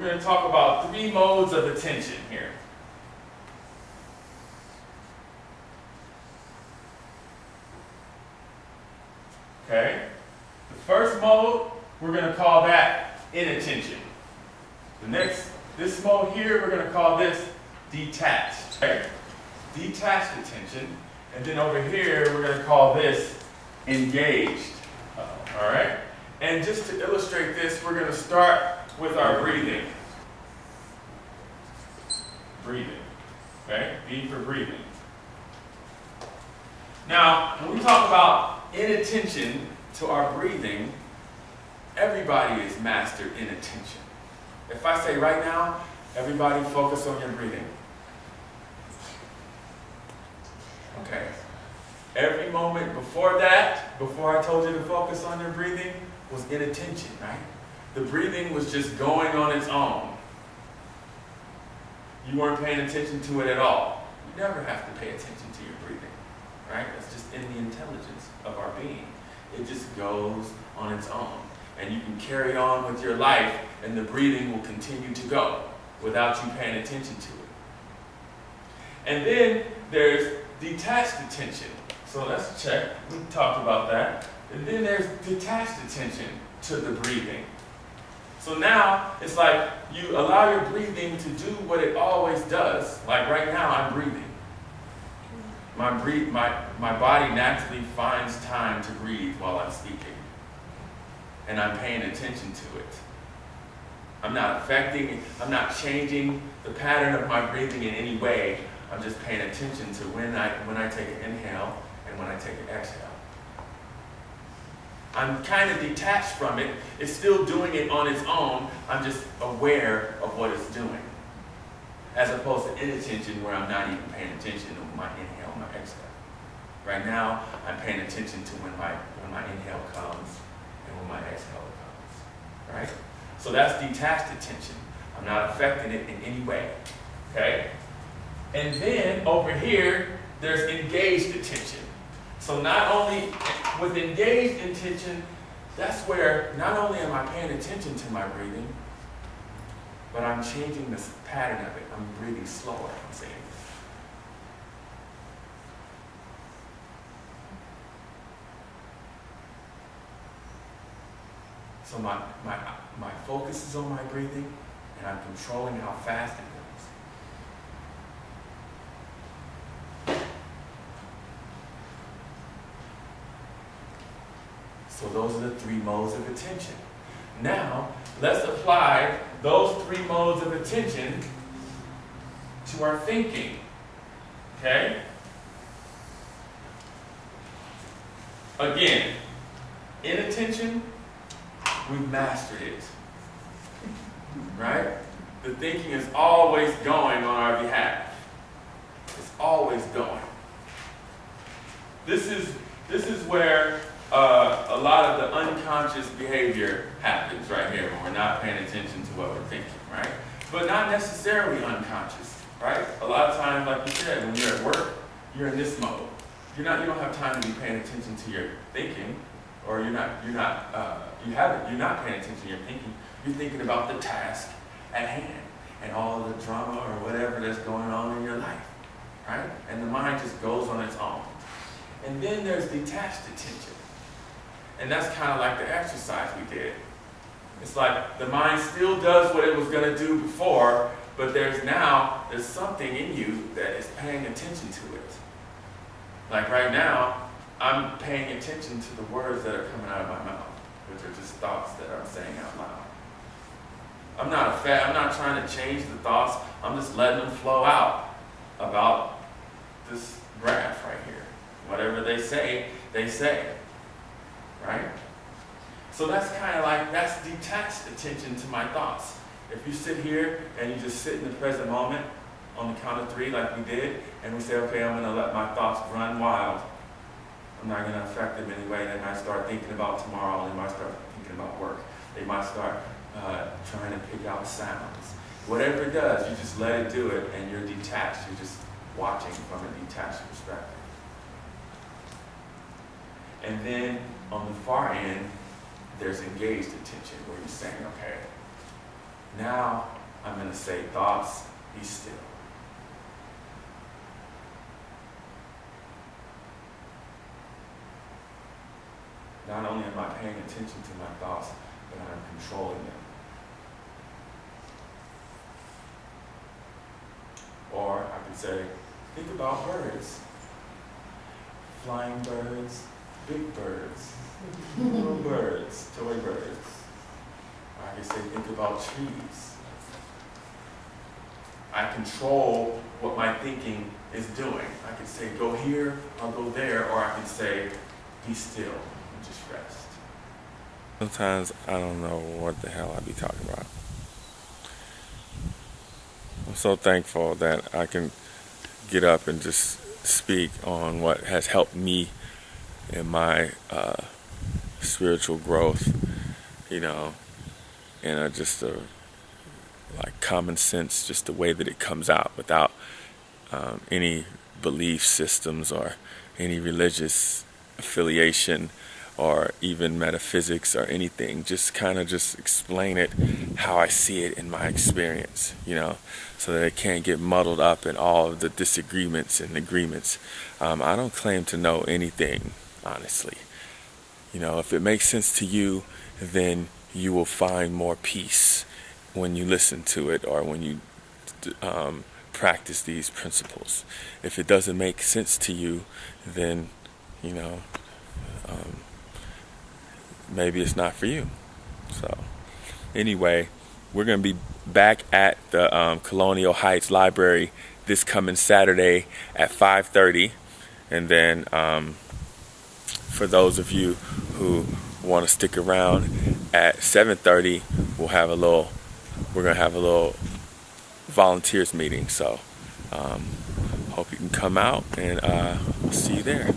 going to talk about 3 modes of attention here. Okay? The first mode, we're going to call that inattention. This mode here, we're going to call this detached. Okay? Detached attention. And then over here, we're going to call this engaged. All right? And just to illustrate this, we're going to start with our breathing. Breathing. Okay? B for breathing. Now, when we talk about inattention to our breathing, everybody is mastered in attention. If I say right now, everybody focus on your breathing. Okay. Every moment before that, before I told you to focus on your breathing, was inattention, right? The breathing was just going on its own. You weren't paying attention to it at all. You never have to pay attention to your breathing, right? That's just in the intelligence of our being. It just goes on its own. And you can carry on with your life, and the breathing will continue to go without you paying attention to it. And then there's detached attention. So let's check. We talked about that. And then there's detached attention to the breathing. So now it's like you allow your breathing to do what it always does. Like right now, I'm breathing. My body naturally finds time to breathe while I'm speaking. And I'm paying attention to it. I'm not changing the pattern of my breathing in any way. I'm just paying attention to when I take an inhale and when I take an exhale. I'm kind of detached from it. It's still doing it on its own. I'm just aware of what it's doing. As opposed to inattention where I'm not even paying attention to my inhale and my exhale. Right now, I'm paying attention to when my inhale comes and when my exhale comes. Right? So that's detached attention. I'm not affecting it in any way. Okay? And then over here, there's engaged attention. So not only with engaged attention, that's where not only am I paying attention to my breathing, but I'm changing the pattern of it. I'm breathing slower, I'm saying. So my focus is on my breathing, and I'm controlling how fast it goes. So those are the 3 modes of attention. Now, let's apply those 3 modes of attention to our thinking. Okay? Again, inattention, we've mastered it. Right? The thinking is always going on our behalf. It's always going. This is where a lot of the unconscious behavior happens right here when we're not paying attention to what we're thinking, right? But not necessarily unconscious, right? A lot of times, like you said, when you're at work, you're in this mode. You don't have time to be paying attention to your thinking, or you're not paying attention to your thinking. You're thinking about the task at hand and all of the drama or whatever that's going on in your life, right? And the mind just goes on its own. And then there's detached attention. And that's kind of like the exercise we did. It's like the mind still does what it was going to do before, but there's something in you that is paying attention to it. Like right now, I'm paying attention to the words that are coming out of my mouth, which are just thoughts that I'm saying out loud. I'm not trying to change the thoughts. I'm just letting them flow out about this graph right here. Whatever they say, they say. Right? So that's that's detached attention to my thoughts. If you sit here and you just sit in the present moment on the count of 3 like we did, and we say, okay, I'm going to let my thoughts run wild. I'm not going to affect them in any way. They might start thinking about tomorrow. They might start thinking about work. They might start trying to pick out sounds. Whatever it does, you just let it do it, and you're detached. You're just watching from a detached perspective. And then on the far end, there's engaged attention where you're saying, okay, Now I'm going to say, thoughts, be still. Not only am I paying attention to my thoughts, but I'm controlling them. Or I could say, think about birds. Flying birds, big birds, little birds, toy birds. Or I could say, think about trees. I control what my thinking is doing. I could say, go here, I'll go there, or I can say, be still and just rest. Sometimes I don't know what the hell I be talking about. I'm so thankful that I can get up and just speak on what has helped me in my spiritual growth, and just like common sense, just the way that it comes out without any belief systems or any religious affiliation or even metaphysics or anything. Just kind of just explain it how I see it in my experience, so that it can't get muddled up in all of the disagreements and agreements. I don't claim to know anything, honestly. If it makes sense to you, then you will find more peace when you listen to it or when you practice these principles. If it doesn't make sense to you, then, maybe it's not for you. So, anyway, we're going to be back at the Colonial Heights Library this coming Saturday at 5:30. And then for those of you who want to stick around at 7:30, we're going to have a little volunteers meeting. So, hope you can come out, and I'll see you there.